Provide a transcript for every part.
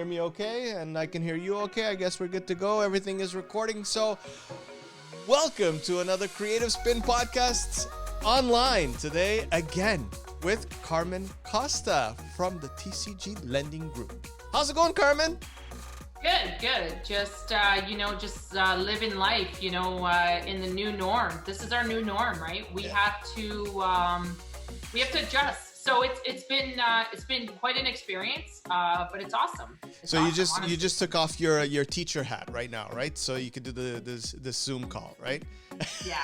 Hear me okay? And I can hear you okay. I guess we're good to go. Everything is recording. So, welcome to another Creative Spin podcast online today again with Carmen Costa from the TCG Lending Group. How's it going, Carmen? Good. Just living life, in the new norm. This is our new norm, right? We have to adjust. So it's been quite an experience, but it's awesome. It's so awesome, you just took off your teacher hat right now, right? So you could do the Zoom call, right? Yeah.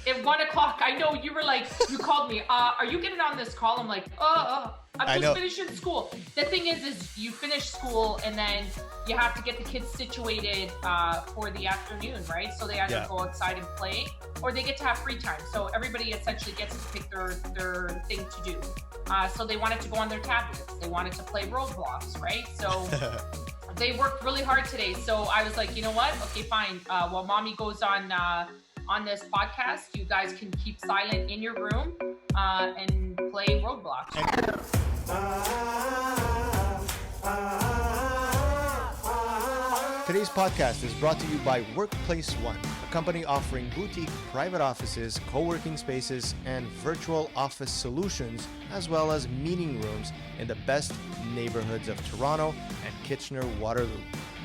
At 1 o'clock, I know you were like, you called me. Are you getting on this call? I'm like, I'm just finishing school. The thing is you finish school and then you have to get the kids situated for the afternoon, right? So they either go outside and play, or they get to have free time. So everybody essentially gets to pick their thing to do. So they wanted to go on their tablets. They wanted to play Roblox, right? So they worked really hard today. So I was like, you know what? Okay, fine. While mommy goes on this podcast, you guys can keep silent in your room and play Roblox. Today's podcast is brought to you by Workplace One, a company offering boutique private offices, co-working spaces, and virtual office solutions, as well as meeting rooms in the best neighborhoods of Toronto and Kitchener-Waterloo.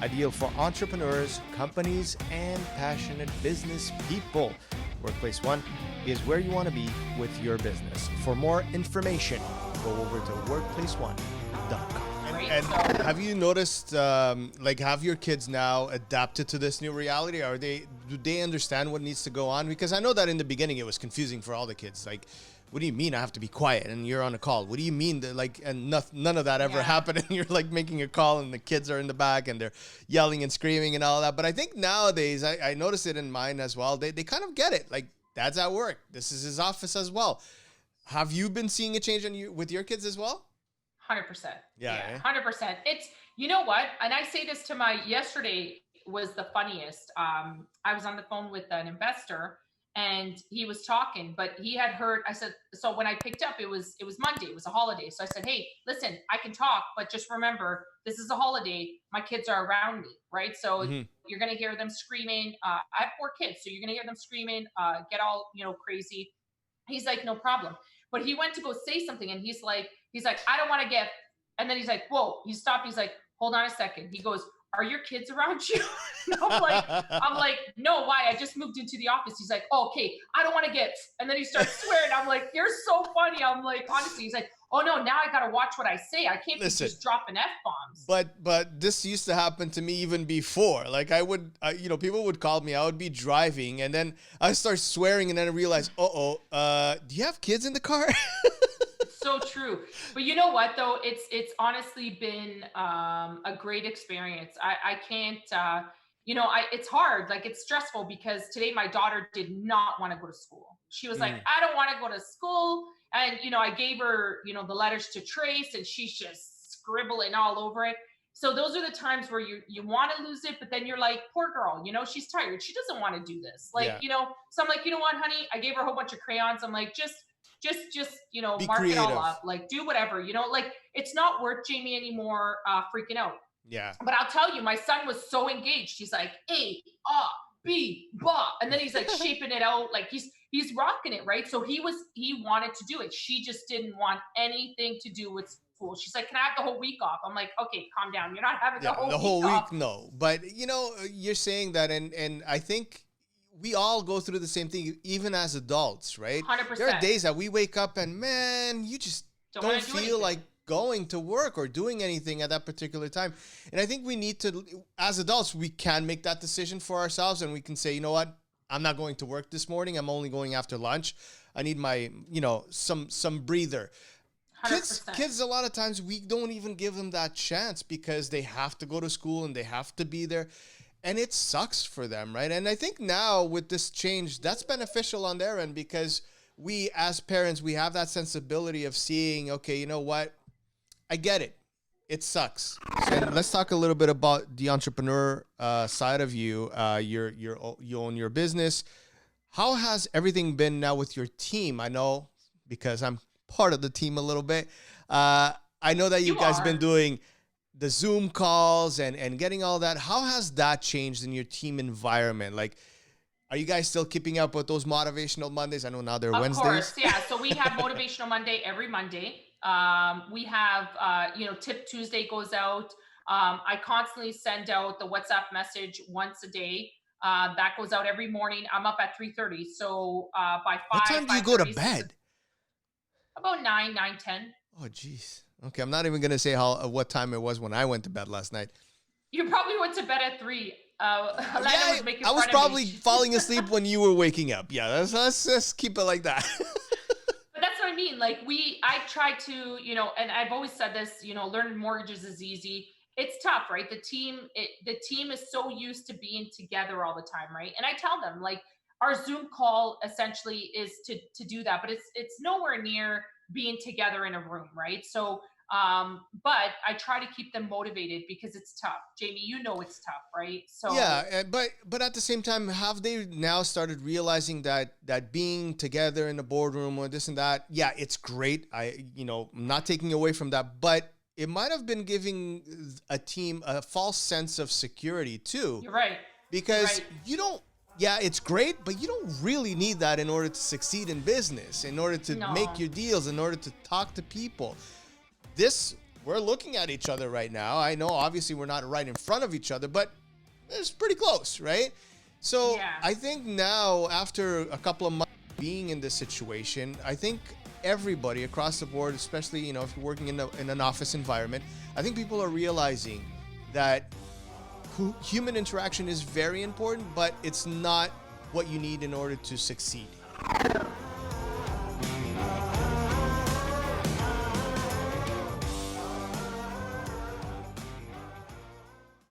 Ideal for entrepreneurs, companies, and passionate business people. Workplace One is where you want to be with your business. For more information, go over to workplaceone.com. And have you noticed, have your kids now adapted to this new reality? Do they understand what needs to go on? Because I know that in the beginning it was confusing for all the kids. Like, what do you mean I have to be quiet and you're on a call? What do you mean that, and none of that ever happened, and you're like making a call and the kids are in the back and they're yelling and screaming and all that. But I think nowadays, I notice it in mine as well. They kind of get it. Like, dad's at work. This is his office as well. Have you been seeing a change with your kids as well? 100%. Yeah. 100%. It's, you know what? And I say this to yesterday was the funniest. I was on the phone with an investor and he was talking, but he had heard, I said, so when I picked up, it was Monday, it was a holiday. So I said, hey, listen, I can talk, but just remember, this is a holiday. My kids are around me, right? So you're going to hear them screaming. I have 4 kids, so you're going to hear them screaming, get all, crazy. He's like, no problem. But he went to go say something and he's like, I don't want to get, and then he's like, whoa, he stopped. He's like, hold on a second. He goes, are your kids around you? I'm like, no, why? I just moved into the office. He's like, oh, okay, I don't want to get, and then he starts swearing. I'm like, you're so funny. I'm like, honestly, he's like, oh no, now I got to watch what I say. I can't be just dropping F-bombs. But this used to happen to me even before. Like people would call me, I would be driving and then I start swearing and then I realize, do you have kids in the car? So true. But you know what though? It's honestly been a great experience. I can't, it's hard. Like, it's stressful because today my daughter did not want to go to school. She was like, I don't want to go to school. And, I gave her, the letters to trace and she's just scribbling all over it. So those are the times where you want to lose it, but then you're like, poor girl, she's tired. She doesn't want to do this. So I'm like, you know what, honey? I gave her a whole bunch of crayons. I'm like, just mark creative. It all up, like do whatever, like it's not worth Jamie anymore freaking out. Yeah. But I'll tell you, my son was so engaged. He's like, A, B, ba, and then he's like shaping it out, like he's rocking it, right? So he wanted to do it. She just didn't want anything to do with school. She's like, can I have the whole week off? I'm like, okay, calm down. You're not having the whole week off. No. But you're saying that, and I think we all go through the same thing, even as adults, right? 100%. There are days that we wake up and, man, you just don't feel like going to work or doing anything at that particular time. And I think we need to, as adults, we can make that decision for ourselves and we can say, you know what? I'm not going to work this morning. I'm only going after lunch. I need my, some breather. 100%. Kids, a lot of times we don't even give them that chance because they have to go to school and they have to be there. And it sucks for them, right? And I think now with this change, that's beneficial on their end because we as parents, we have that sensibility of seeing, okay, you know what? I get it. It sucks. And let's talk a little bit about the entrepreneur side of you. You own your business. How has everything been now with your team? I know because I'm part of the team a little bit. I know that you guys have been doing the Zoom calls and getting all that, how has that changed in your team environment? Like, are you guys still keeping up with those motivational Mondays? I know now they're Of Wednesdays. course, yeah. So we have Motivational Monday every Monday. We have, Tip Tuesday goes out. I constantly send out the WhatsApp message once a day. That goes out every morning. I'm up at 3:30. So by What 5, time do you go to 5:30, 6, bed? about 9, 9, 10. Oh, geez. Okay, I'm not even gonna say how what time it was when I went to bed last night. You probably went to bed at 3. Alana Yeah, was making I was fun of me. probably falling asleep when you were waking up. Yeah, let's just keep it like that. But that's what I mean. Like I try to, and I've always said this, learning mortgages is easy. It's tough, right? The team is so used to being together all the time, right? And I tell them like our Zoom call essentially is to do that, but it's nowhere near being together in a room, right? So, but I try to keep them motivated because it's tough. Jamie, it's tough, right? Yeah, So but at the same time, have they now started realizing that being together in the boardroom or this and that, yeah, it's great. I'm not taking away from that, but it might have been giving a team a false sense of security too, you're right. You're because right. you don't. Yeah, it's great, but you don't really need that in order to succeed in business, in order to make No. your deals, in order to talk to people. This We're looking at each other right now. I know obviously we're not right in front of each other, but it's pretty close, right? So Yeah. I think now, after a couple of months being in this situation, I think everybody across the board, especially if you're working in an office environment, I think people are realizing that human interaction is very important, but it's not what you need in order to succeed.